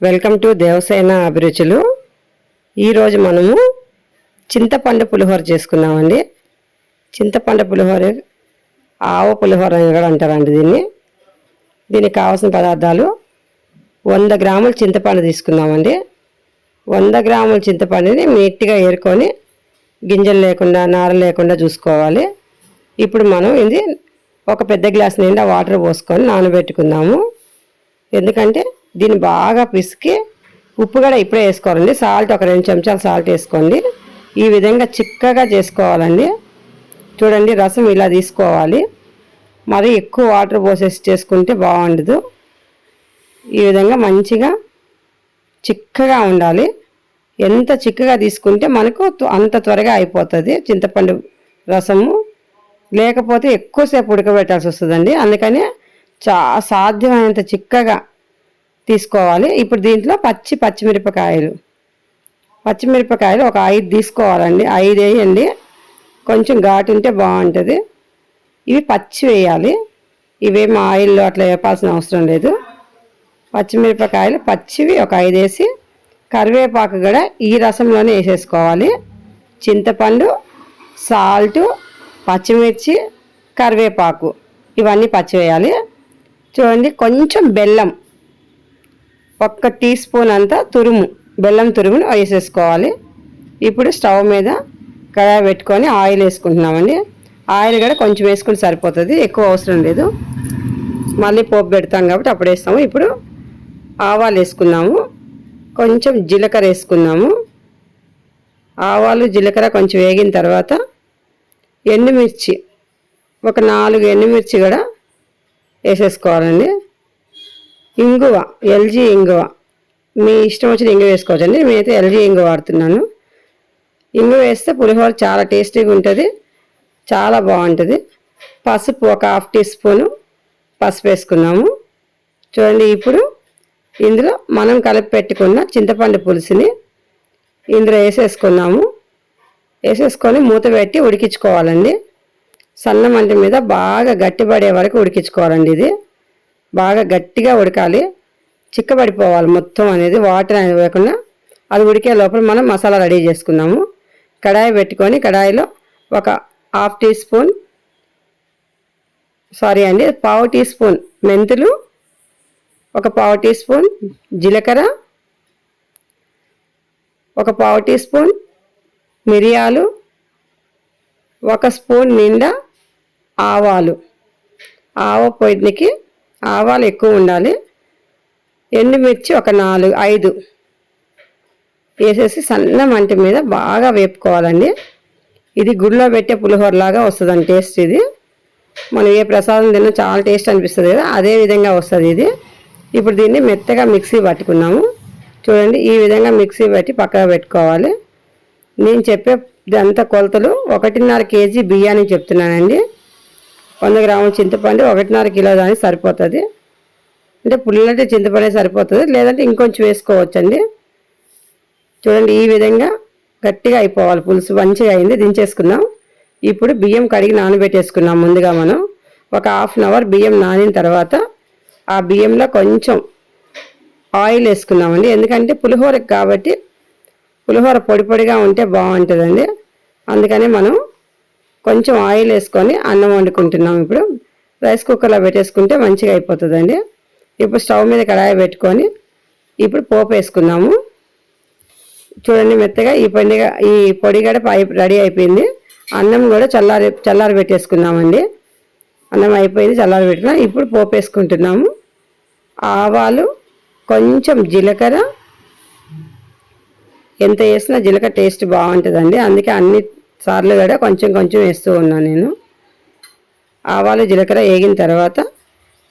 Welcome to Devasena అభిరుచులు. ఈరోజు మనము చింతపండు పులిహోర చేసుకున్నామండి. చింతపండు పులిహోర ఆవ పులిహోర అని కూడా అంటారండి దీనికి కావాల్సిన పదార్థాలు 100 గ్రాముల చింతపండు తీసుకున్నామండి. 100 గ్రాముల చింతపండుని నీట్గా ఏరుకొని గింజలు లేకుండా నార లేకుండా చూసుకోవాలి. ఇప్పుడు మనం ఇది ఒక పెద్ద గ్లాస్ నిండా వాటర్ పోసుకొని నానబెట్టుకుందాము. ఎందుకంటే దీన్ని బాగా పిసికి ఉప్పు కూడా ఇప్పుడే వేసుకోవాలండి. సాల్ట్ ఒక 2 చెంచాలు సాల్ట్ వేసుకోండి. ఈ విధంగా చిక్కగా చేసుకోవాలండి. చూడండి, రసం ఇలా తీసుకోవాలి. మరి ఎక్కువ వాటర్ పోసేసి చేసుకుంటే బాగుండదు. ఈ విధంగా మంచిగా చిక్కగా ఉండాలి. ఎంత చిక్కగా తీసుకుంటే మనకు అంత త్వరగా అయిపోతుంది చింతపండు రసము. లేకపోతే ఎక్కువసేపు ఉడకబెట్టాల్సి వస్తుందండి. అందుకని సాధ్యమైనంత చిక్కగా తీసుకోవాలి. ఇప్పుడు దీంట్లో పచ్చిమిరపకాయలు ఒక 5 తీసుకోవాలండి. 5 వేయండి, కొంచెం ఘాటు ఉంటే బాగుంటుంది. ఇవి పచ్చి వేయాలి, ఇవేమో ఆయిల్లో అట్లా వేపాల్సిన అవసరం లేదు. పచ్చిమిరపకాయలు పచ్చివి ఒక 5 వేసి, కరివేపాకు కూడా ఈ రసంలోనే వేసేసుకోవాలి. చింతపండు, సాల్టు, పచ్చిమిర్చి, కరివేపాకు ఇవన్నీ పచ్చి వేయాలి. చూడండి, కొంచెం బెల్లం 1 టీ స్పూన్ అంతా బెల్లం తురుముని వేసేసుకోవాలి. ఇప్పుడు స్టవ్ మీద కడాయి పెట్టుకొని ఆయిల్ వేసుకుంటున్నామండి. ఆయిల్ కూడా కొంచెం వేసుకుంటే సరిపోతుంది, ఎక్కువ అవసరం లేదు. మళ్ళీ పోపు పెడతాం కాబట్టి అప్పుడు వేస్తాము. ఇప్పుడు ఆవాలు వేసుకున్నాము, కొంచెం జీలకర్ర వేసుకున్నాము. ఆవాలు జీలకర్ర కొంచెం వేగిన తర్వాత ఎండుమిర్చి ఒక 4 ఎండుమిర్చి కూడా వేసేసుకోవాలండి. ఇంగువ, ఎల్జీ ఇంగువ, మీ ఇష్టం వచ్చిన ఇంగువ వేసుకోవచ్చండి. నేనైతే ఎల్జీ ఇంగువ వాడుతున్నాను. ఇంగువ వేస్తే పులిహోర చాలా టేస్టీగా ఉంటుంది, చాలా బాగుంటుంది. పసుపు ఒక 1/2 టీ స్పూను పసుపు వేసుకున్నాము. చూడండి, ఇప్పుడు ఇందులో మనం కలిపి పెట్టుకున్న చింతపండు పులుసుని ఇందులో వేసేసుకున్నాము. వేసేసుకొని మూత పెట్టి ఉడికించుకోవాలండి. సన్న మంట మీద బాగా గట్టిపడే వరకు ఉడికించుకోవాలండి. ఇది బాగా గట్టిగా ఉడకాలి, చిక్కబడిపోవాలి మొత్తం అనేది, వాటర్ అనేది లేకుండా. అది ఉడికే లోపల మనం మసాలా రెడీ చేసుకున్నాము. కడాయి పెట్టుకొని కడాయిలో ఒక 1/2 టీ స్పూన్ 1/2 టీ స్పూన్ మెంతులు, ఒక 1/2 టీ స్పూన్ జీలకర్ర, ఒక 1/2 టీ స్పూన్ మిరియాలు, 1 స్పూన్ నిండా ఆవాలు. పొయ్యికి ఆవాలు ఎక్కువ ఉండాలి. ఎండుమిర్చి ఒక 4-5 వేసేసి సన్న మంట మీద బాగా వేపుకోవాలండి. ఇది గుడిలో పెట్టే పులిహోరలాగా వస్తుందండి టేస్ట్. ఇది మనం ఏ ప్రసాదం తిన్నా చాలా టేస్ట్ అనిపిస్తుంది కదా, అదే విధంగా వస్తుంది ఇది. ఇప్పుడు దీన్ని మెత్తగా మిక్సీ పట్టుకున్నాము. చూడండి, ఈ విధంగా మిక్సీ పట్టి పక్కగా పెట్టుకోవాలి. నేను చెప్పే అంత కొలతలు 1.5 కేజీ బియ్యానికి చెప్తున్నానండి. 100 గ్రాముల చింతపండు 1.5 కిలో దానికి సరిపోతుంది. అంటే పుల్లటి చింతపండే సరిపోతుంది, లేదంటే ఇంకొంచెం వేసుకోవచ్చండి. చూడండి, ఈ విధంగా గట్టిగా అయిపోవాలి పులుసు. మంచిగా అయింది, దించేసుకుందాం. ఇప్పుడు బియ్యం కడిగి నానబెట్టేసుకున్నాం ముందుగా. మనం ఒక 1/2 అవర్ బియ్యం నానిన తర్వాత ఆ బియ్యంలో కొంచెం ఆయిల్ వేసుకున్నామండి. ఎందుకంటే పులిహోరకి కాబట్టి పులిహోర పొడిగా ఉంటే బాగుంటుందండి. అందుకని మనం కొంచెం ఆయిల్ వేసుకొని అన్నం వండుకుంటున్నాం. ఇప్పుడు రైస్ కుక్కర్లో పెట్టేసుకుంటే మంచిగా అయిపోతుందండి. ఇప్పుడు స్టవ్ మీద కడాయి పెట్టుకొని ఇప్పుడు పోపు వేసుకున్నాము. చూడండి, మెత్తగా ఈ పొడి కూడా రెడీ అయిపోయింది. అన్నం కూడా చల్లారి పెట్టేసుకున్నామండి. అన్నం అయిపోయింది, చల్లారి పెట్టుకున్నాం. ఇప్పుడు పోపు వేసుకుంటున్నాము. ఆవాలు, కొంచెం జీలకర్ర, ఎంత వేసినా జీలకర్ర టేస్ట్ బాగుంటుందండి. అందుకే అన్ని సార్లు కూడా కొంచెం వేస్తూ ఉన్నాను నేను. ఆవాలు జీలకర్ర వేగిన తర్వాత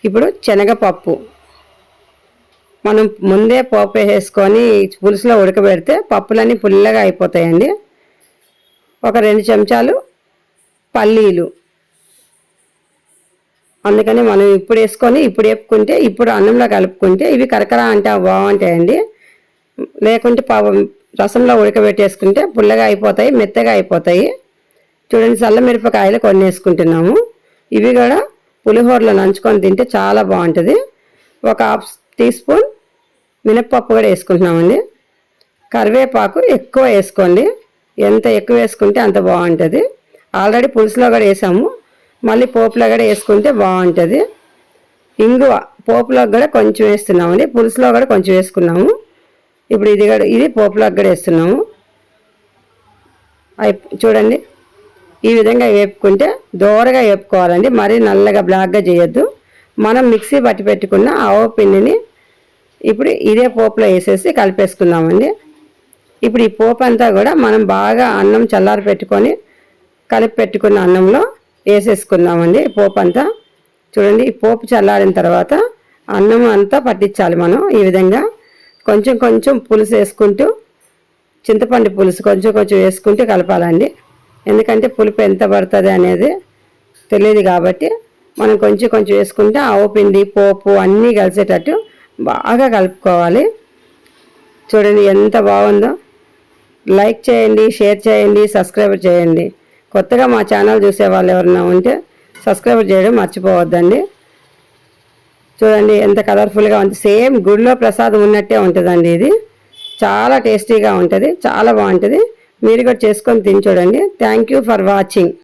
ఇప్పుడు శనగపప్పు మనం ముందే పోపు వేసుకొని పులుసులో ఉడకబెడితే పప్పులన్నీ పుల్లగా అయిపోతాయండి. ఒక 2 చెంచాలు పల్లీలు, అందుకని మనం ఇప్పుడు వేసుకొని ఇప్పుడు వేపుకుంటే, ఇప్పుడు అన్నంలో కలుపుకుంటే ఇవి కరకర అంటే బాగుంటాయండి. లేకుంటే రసంలో ఉడకబెట్టేసుకుంటే పుల్లగా అయిపోతాయి, మెత్తగా అయిపోతాయి. చూడండి, చల్ల మిరపకాయలు కొన్ని వేసుకుంటున్నాము. ఇవి కూడా పులిహోరలో నంచుకొని తింటే చాలా బాగుంటుంది. ఒక 1/2 టీ స్పూన్ మినప్పప్పు కూడా వేసుకుంటున్నామండి. కరివేపాకు ఎక్కువ వేసుకోండి, ఎంత ఎక్కువ వేసుకుంటే అంత బాగుంటుంది. ఆల్రెడీ పులుసులో కూడా వేసాము, మళ్ళీ పోపులో కూడా వేసుకుంటే బాగుంటుంది. ఇంగువ పోపులో కూడా కొంచెం వేస్తున్నామండి, పులుసులో కూడా కొంచెం వేసుకున్నాము. ఇప్పుడు ఇది పోపులో కూడా వేస్తున్నాము. చూడండి, ఈ విధంగా వేపుకుంటే దోరగా వేపుకోవాలండి, మరీ నల్లగా బ్లాక్గా చేయొద్దు. మనం మిక్సీ పట్టి పెట్టుకున్న ఆవ పిండిని ఇప్పుడు ఇదే పోపులో వేసేసి కలిపేసుకుందామండి. ఇప్పుడు ఈ పోపు అంతా కూడా మనం బాగా అన్నం చల్లారి పెట్టుకొని కలిపి పెట్టుకున్న అన్నంలో వేసేసుకుందామండి. పోపు అంతా చూడండి, ఈ పోపు చల్లారిన తర్వాత అన్నం అంతా పట్టించాలి మనం. ఈ విధంగా కొంచెం కొంచెం పులుసు వేసుకుంటూ, చింతపండు పులుసు కొంచెం కొంచెం వేసుకుంటూ కలపాలండి. ఎందుకంటే పులుపు ఎంత పడుతుంది అనేది తెలియదు కాబట్టి మనం కొంచెం కొంచెం వేసుకుంటే ఆవపిండి పోపు అన్నీ కలిసేటట్టు బాగా కలుపుకోవాలి. చూడండి ఎంత బాగుందో. లైక్ చేయండి, షేర్ చేయండి, సబ్స్క్రైబ్ చేయండి. కొత్తగా మా ఛానల్ చూసే వాళ్ళు ఎవరైనా ఉంటే సబ్స్క్రైబ్ చేయడం మర్చిపోవద్దండి. చూడండి ఎంత కలర్ఫుల్గా ఉంది, సేమ్ గుడిలో ప్రసాదం ఉన్నట్టే ఉంటుందండి. ఇది చాలా టేస్టీగా ఉంటుంది, చాలా బాగుంటుంది. మీరు కూడా చేసుకొని తిని చూడండి. Thank you for watching.